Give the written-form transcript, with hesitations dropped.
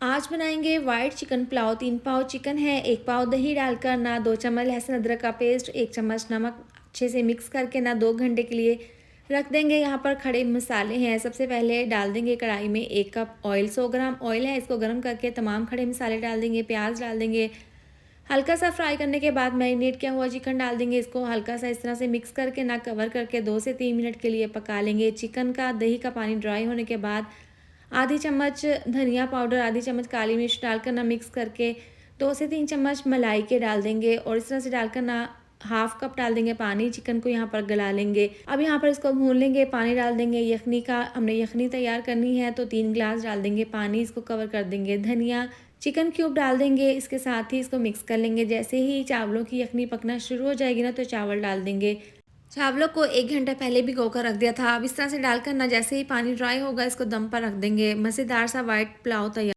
आज बनाएंगे white chicken pulao. 3 पाव chicken है, 1 पाव दही डालकर ना 2 चम्मच लहसुन अदरक का पेस्ट, 1 चम्मच नमक अच्छे से मिक्स करके ना 2 घंटे के लिए रख देंगे। यहाँ पर खड़े मसाले हैं। सबसे पहले डाल देंगे कढ़ाई में 1 कप ऑयल, 100 ग्राम ऑयल है, इसको गर्म करके तमाम खड़े मसाले डाल देंगे। प्याज डाल देंगे, हल्का सा फ्राई करने के बाद मैरिनेट किया हुआ चिकन डाल देंगे। इसको हल्का सा इस तरह से मिक्स करके ना कवर करके 2 से 3 मिनट के लिए पका लेंगे। चिकन का दही का पानी ड्राई होने के बाद आधी चम्मच धनिया पाउडर, आधी चम्मच काली मिर्च डालकर ना मिक्स करके 2 से 3 चम्मच मलाई के डाल देंगे और इस तरह से डालकर ना हाफ कप डाल देंगे पानी। चिकन को यहाँ पर गला लेंगे। अब यहाँ पर इसको भून लेंगे। पानी डाल देंगे यखनी का, हमने यखनी तैयार करनी है तो 3 गिलास डाल देंगे पानी। इसको कवर कर देंगे। धनिया, चिकन क्यूब डाल देंगे। इसके साथ ही इसको मिक्स कर लेंगे। जैसे ही चावलों की यखनी पकना शुरू हो जाएगी ना तो चावल डाल देंगे। चावलों को 1 घंटा पहले भिगो कर रख दिया था। अब इस तरह से डालकर ना जैसे ही पानी ड्राई होगा इसको दम पर रख देंगे। मज़ेदार सा वाइट पुलाव तैयार।